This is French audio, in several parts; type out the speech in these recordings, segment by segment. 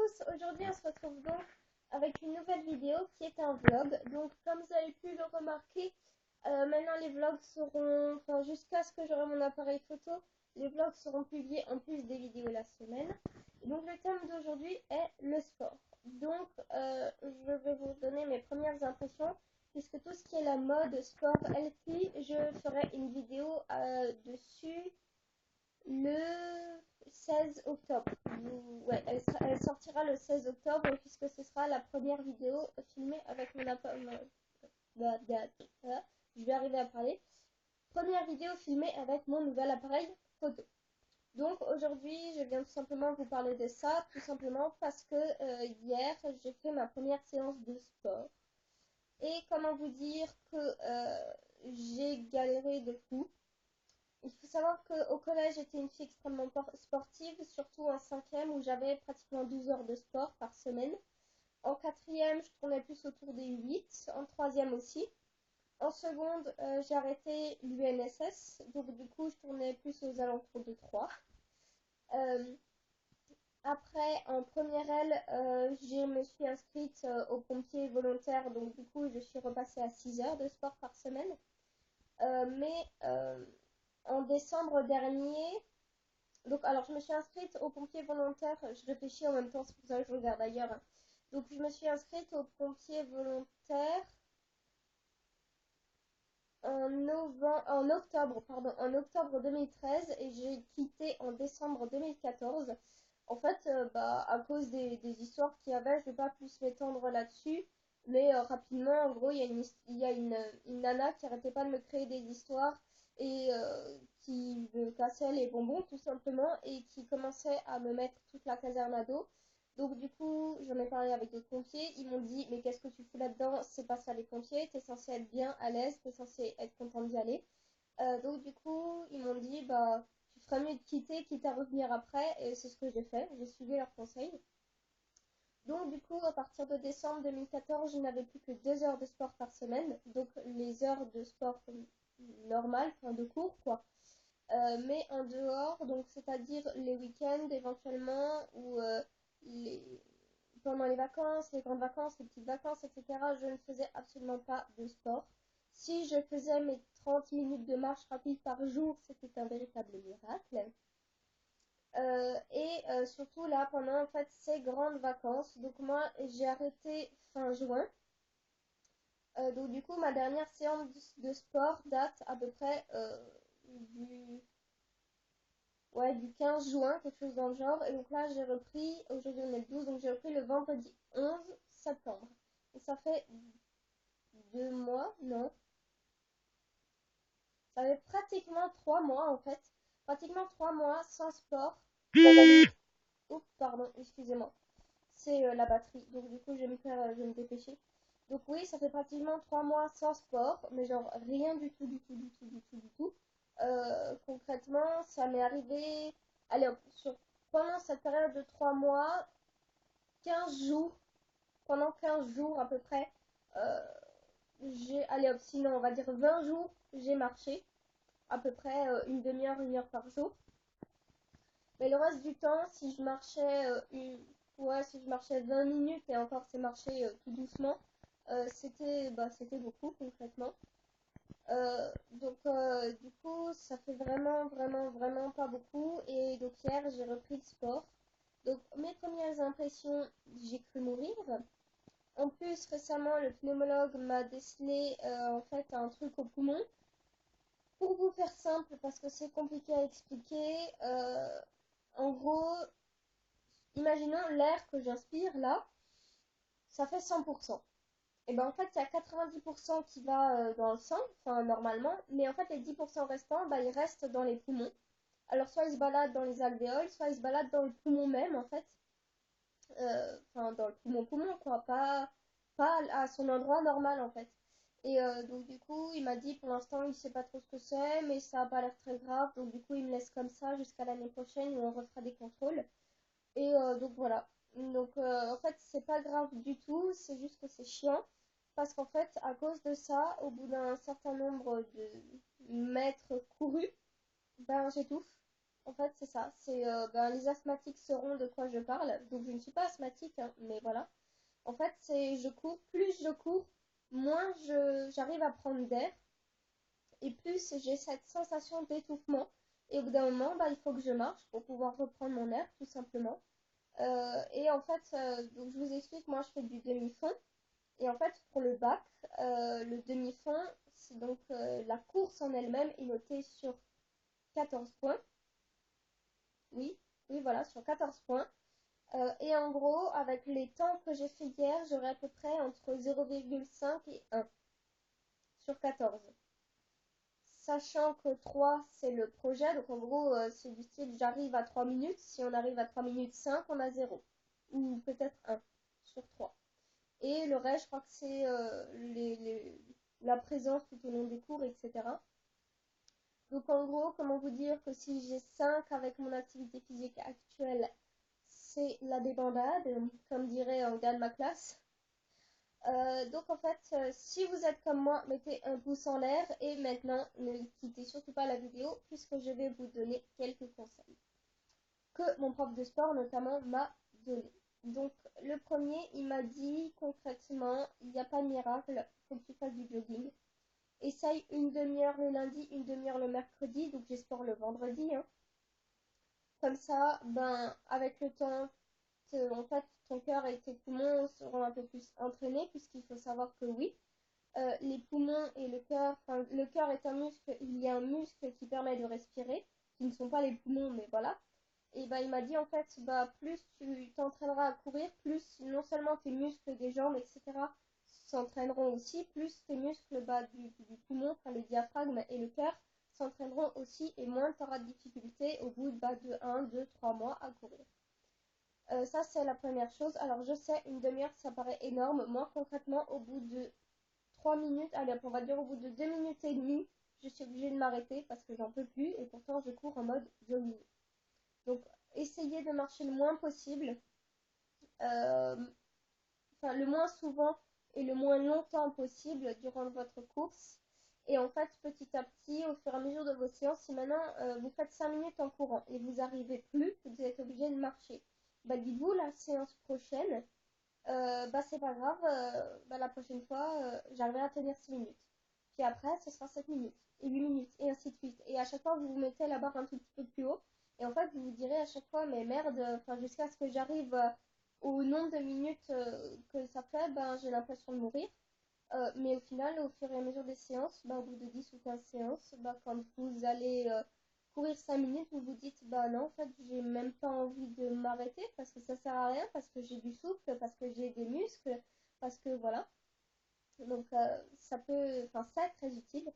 tous, aujourd'hui on se retrouve donc avec une nouvelle vidéo qui est un vlog. Donc comme vous avez pu le remarquer, maintenant les vlogs seront, enfin jusqu'à ce que j'aurai mon appareil photo, les vlogs seront publiés en plus des vidéos la semaine. Et donc le thème d'aujourd'hui est le sport. Donc je vais vous donner mes premières impressions, puisque tout ce qui est la mode, sport, healthy, je ferai une vidéo dessus le 16 octobre. Ouais, elle sortira le 16 octobre puisque ce sera la première vidéo filmée avec mon appareil. Je vais arriver à parler. Première vidéo filmée avec mon nouvel appareil photo. Donc aujourd'hui, je viens tout simplement vous parler de ça, tout simplement parce que hier, j'ai fait ma première séance de sport. Et comment vous dire que j'ai galéré de fou. Il faut savoir qu'au collège, j'étais une fille extrêmement sportive, surtout en 5e où j'avais pratiquement 12 heures de sport par semaine. En 4e, je tournais plus autour des 8, en 3e aussi. En seconde, j'ai arrêté l'UNSS, donc du coup, je tournais plus aux alentours de 3. Après, en première L, je me suis inscrite aux pompiers volontaires, donc du coup, je suis repassée à 6 heures de sport par semaine. En décembre dernier, donc alors je me suis inscrite aux pompiers volontaires, je réfléchis en même temps, c'est pour ça que je regarde ailleurs. Donc je me suis inscrite aux pompiers volontaires en octobre 2013 et j'ai quitté en décembre 2014. En fait, à cause des histoires qu'il y avait, je ne vais pas plus m'étendre là-dessus. Mais rapidement, en gros, il y a une nana qui arrêtait pas de me créer des histoires et qui me cassait les bonbons tout simplement et qui commençait à me mettre toute la caserne à dos. Donc du coup, j'en ai parlé avec d'autres pompiers. Ils m'ont dit, mais qu'est-ce que tu fous là-dedans? C'est pas ça les pompiers. T'es censé être bien à l'aise, t'es censé être content d'y aller. Donc du coup, ils m'ont dit, bah, tu ferais mieux de quitter, quitte à revenir après. Et c'est ce que j'ai fait. J'ai suivi leurs conseils. Donc du coup, à partir de décembre 2014, je n'avais plus que 2 heures de sport par semaine. Donc les heures de sport normales, enfin de cours, quoi. Mais en dehors, donc c'est-à-dire les week-ends éventuellement, ou les... pendant les vacances, les grandes vacances, les petites vacances, etc., je ne faisais absolument pas de sport. Si je faisais mes 30 minutes de marche rapide par jour, c'était un véritable miracle. Surtout là, pendant en fait ces grandes vacances, donc moi j'ai arrêté fin juin. Donc du coup, ma dernière séance de sport date à peu près du du 15 juin, quelque chose dans le genre. Et donc là, j'ai repris, aujourd'hui on est le 12, donc j'ai repris le vendredi 11 septembre. Et ça fait 2 mois, non. Ça fait pratiquement 3 mois en fait. Pratiquement 3 mois sans sport. Oups, pardon, excusez-moi. C'est la batterie. Donc du coup, je vais me dépêcher. Donc oui, ça fait pratiquement 3 mois sans sport, mais genre rien du tout, du tout, du tout, du tout, du tout. Concrètement, ça m'est arrivé, allez hop, pendant cette période de 3 mois, 15 jours, pendant 15 jours à peu près, allez hop, sinon on va dire 20 jours, j'ai marché, à peu près une demi-heure, 1 heure par jour. Mais le reste du temps, si je marchais si je marchais 20 minutes, et encore c'est marcher tout doucement, c'était beaucoup concrètement. Du coup, ça fait vraiment, vraiment, vraiment pas beaucoup. Et donc hier, j'ai repris le sport. Donc mes premières impressions, j'ai cru mourir. En plus, récemment, le pneumologue m'a décelé en fait un truc au poumon. Pour vous faire simple, parce que c'est compliqué à expliquer, en gros, imaginons l'air que j'inspire là, ça fait 100%. Et ben en fait, il y a 90% qui va dans le sang, enfin normalement, mais en fait, les 10% restants, ils restent dans les poumons. Alors, soit ils se baladent dans les alvéoles, soit ils se baladent dans le poumon même, en fait. Enfin, dans le poumon, quoi, pas à son endroit normal, en fait. Et donc, du coup, il m'a dit, pour l'instant, il sait pas trop ce que c'est, mais ça a pas l'air très grave. Donc, du coup, il me laisse comme ça jusqu'à l'année prochaine où on refera des contrôles. Et donc, voilà. Donc, en fait, c'est pas grave du tout, c'est juste que c'est chiant. Parce qu'en fait, à cause de ça, au bout d'un certain nombre de mètres courus, j'étouffe. En fait, c'est ça. C'est les asthmatiques sauront de quoi je parle. Donc, je ne suis pas asthmatique, hein, mais voilà. En fait, c'est je cours. Plus je cours, moins j'arrive à prendre d'air et plus j'ai cette sensation d'étouffement. Et au bout d'un moment, il faut que je marche pour pouvoir reprendre mon air, tout simplement. Et en fait, donc je vous explique, moi je fais du demi-fond. Et en fait, pour le bac, le demi-fond, c'est donc la course en elle-même est notée sur 14 points. Oui, oui, voilà, sur 14 points. Et en gros, avec les temps que j'ai fait hier, j'aurai à peu près entre 0,5 et 1 sur 14. Sachant que 3, c'est le projet. Donc en gros, c'est du style j'arrive à 3 minutes. Si on arrive à 3 minutes 5, on a 0. Ou peut-être 1 sur 3. Et le reste, je crois que c'est la présence tout au long des cours, etc. Donc en gros, comment vous dire que si j'ai 5 avec mon activité physique actuelle, c'est la débandade, comme dirait un gars de ma classe. Donc en fait, si vous êtes comme moi, mettez un pouce en l'air et maintenant ne quittez surtout pas la vidéo puisque je vais vous donner quelques conseils que mon prof de sport notamment m'a donné. Donc le premier, il m'a dit concrètement, il n'y a pas de miracle, il faut que tu fasses du jogging. Essaye une demi-heure le lundi, une demi-heure le mercredi, donc j'espère le vendredi, hein. Comme ça, avec le temps, en fait, ton cœur et tes poumons seront un peu plus entraînés puisqu'il faut savoir que oui, les poumons et le cœur est un muscle, il y a un muscle qui permet de respirer, qui ne sont pas les poumons, mais voilà. Et il m'a dit en fait, plus tu t'entraîneras à courir, plus non seulement tes muscles des jambes, etc. s'entraîneront aussi, plus tes muscles du poumon, enfin le diaphragme et le cœur s'entraîneront aussi, et moins tu auras de difficultés au bout de 1, 2, 3 mois à courir. Ça, c'est la première chose. Alors, je sais, une demi-heure, ça paraît énorme. Moi, concrètement, au bout de 3 minutes, allez, on va dire au bout de 2 minutes et demie, je suis obligée de m'arrêter parce que j'en peux plus et pourtant je cours en mode jogging. Donc, essayez de marcher le moins possible, euh, enfin le moins souvent et le moins longtemps possible durant votre course. Et en fait, petit à petit, au fur et à mesure de vos séances, si maintenant vous faites 5 minutes en courant et vous n'arrivez plus, vous êtes obligé de marcher. Dites-vous, la séance prochaine, c'est pas grave, la prochaine fois, j'arriverai à tenir 6 minutes. Puis après, ce sera 7 minutes, et 8 minutes, et ainsi de suite. Et à chaque fois, vous mettez la barre un tout petit peu plus haut. Et en fait, vous vous direz à chaque fois, mais merde, jusqu'à ce que j'arrive au nombre de minutes que ça fait, j'ai l'impression de mourir. Mais au final, au fur et à mesure des séances, au bout de 10 ou 15 séances, quand vous allez courir 5 minutes, vous vous dites, non, en fait, j'ai même pas envie de m'arrêter parce que ça sert à rien, parce que j'ai du souffle, parce que j'ai des muscles, parce que voilà. Donc, ça est très utile.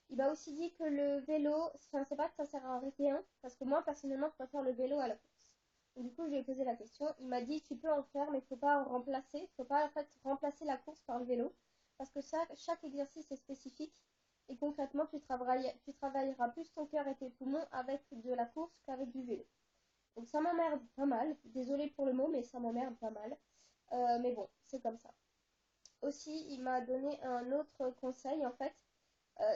Il m'a aussi dit que le vélo, c'est pas que ça sert à rien, parce que moi, personnellement, je préfère le vélo à la course. Donc, du coup, je lui ai posé la question. Il m'a dit, tu peux en faire, mais il faut pas en remplacer. Il faut pas, en fait, remplacer la course par le vélo, parce que chaque exercice est spécifique. Et concrètement, tu travailleras plus ton cœur et tes poumons avec de la course qu'avec du vélo. Donc, ça m'emmerde pas mal. Désolée pour le mot, mais ça m'emmerde pas mal. Mais bon, c'est comme ça. Aussi, il m'a donné un autre conseil, en fait,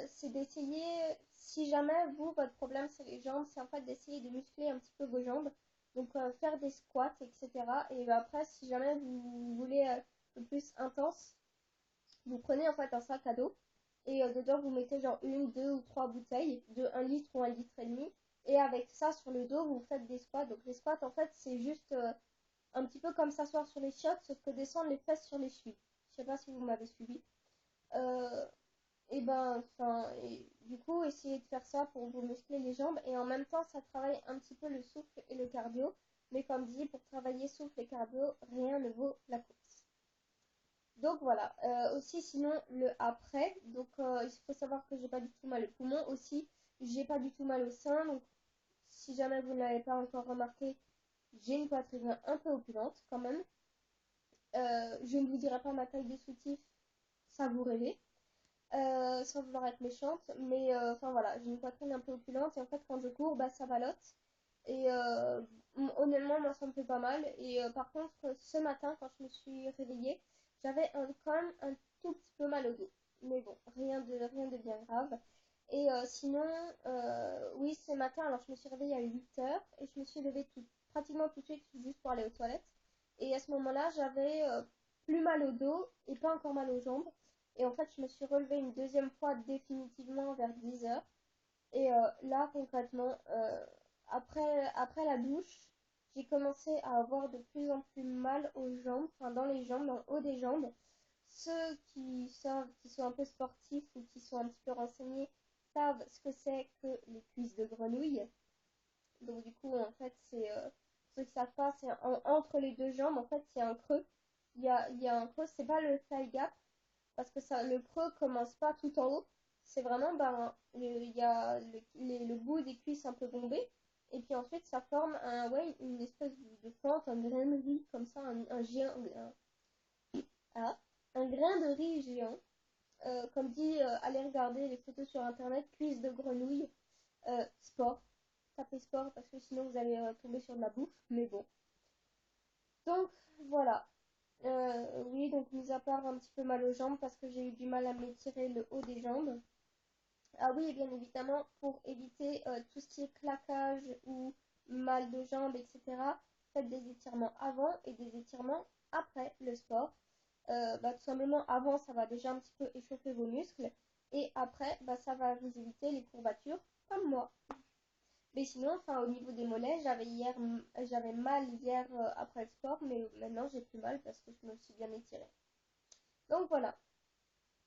c'est d'essayer, si jamais vous, votre problème c'est les jambes, c'est en fait d'essayer de muscler un petit peu vos jambes. Donc faire des squats, etc. Et après, si jamais vous voulez le plus intense, vous prenez en fait un sac à dos et dedans vous mettez genre une, deux ou trois bouteilles de 1 litre ou 1 litre et demi. Et avec ça sur le dos, vous faites des squats. Donc les squats, en fait, c'est juste un petit peu comme s'asseoir sur les chiottes, sauf que descendre les fesses sur les chevilles. Je sais pas si vous m'avez suivi. Euh, et du coup, essayez de faire ça pour vous muscler les jambes et en même temps, ça travaille un petit peu le souffle et le cardio. Mais comme dit, pour travailler souffle et cardio, rien ne vaut la course. Donc voilà. Aussi, sinon, le après. Donc, il faut savoir que j'ai pas du tout mal au poumon. Aussi, j'ai pas du tout mal au sein. Donc, si jamais vous ne l'avez pas encore remarqué, j'ai une poitrine un peu opulente quand même. Je ne vous dirai pas ma taille de soutif, ça vous rêvez. Sans vouloir être méchante, mais voilà, j'ai une poitrine un peu opulente et en fait quand je cours, ça valotte. Et honnêtement, moi ça me fait pas mal. Et par contre, ce matin, quand je me suis réveillée, j'avais quand même un tout petit peu mal au dos. Mais bon, rien de bien grave. Et sinon, oui, ce matin, alors je me suis réveillée à 8 h et je me suis levée pratiquement tout de suite juste pour aller aux toilettes. Et à ce moment-là, j'avais plus mal au dos et pas encore mal aux jambes. Et en fait, je me suis relevée une deuxième fois définitivement vers 10 h. Et là, concrètement, après la douche, j'ai commencé à avoir de plus en plus mal aux jambes, enfin dans les jambes, dans le haut des jambes. Ceux qui savent, qui sont un peu sportifs ou qui sont un petit peu renseignés, savent ce que c'est que les cuisses de grenouille. Donc du coup, en fait, c'est ceux qui savent pas, c'est entre les deux jambes, en fait, il y a un creux. Il y a un creux, c'est pas le thigh gap, parce que ça, le creux commence pas tout en haut. C'est vraiment, ben, il y a le bout des cuisses un peu bombé. Et puis ensuite, ça forme ouais, une espèce de fente, un grain de riz, comme ça, un géant, ah, un grain de riz géant. Comme dit, allez regarder les photos sur internet, cuisses de grenouille, sport. Tapez sport parce que sinon vous allez tomber sur de la bouffe, mais bon. Donc voilà. Oui, donc mis à part un petit peu mal aux jambes parce que j'ai eu du mal à m'étirer le haut des jambes. Ah oui, et bien évidemment, pour éviter tout ce qui est claquage ou mal de jambes, etc., faites des étirements avant et des étirements après le sport. Bah, tout simplement, avant, ça va déjà un petit peu échauffer vos muscles et après, bah, ça va vous éviter les courbatures comme moi. Mais sinon, enfin, au niveau des mollets, j'avais mal hier après le sport, mais maintenant j'ai plus mal parce que je me suis bien étirée. Donc voilà.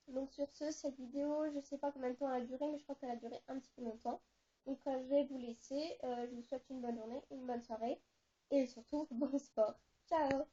Donc sur ce, cette vidéo, je sais pas combien de temps elle a duré, mais je crois qu'elle a duré un petit peu longtemps. Donc je vais vous laisser. Je vous souhaite une bonne journée, une bonne soirée et surtout bon sport. Ciao!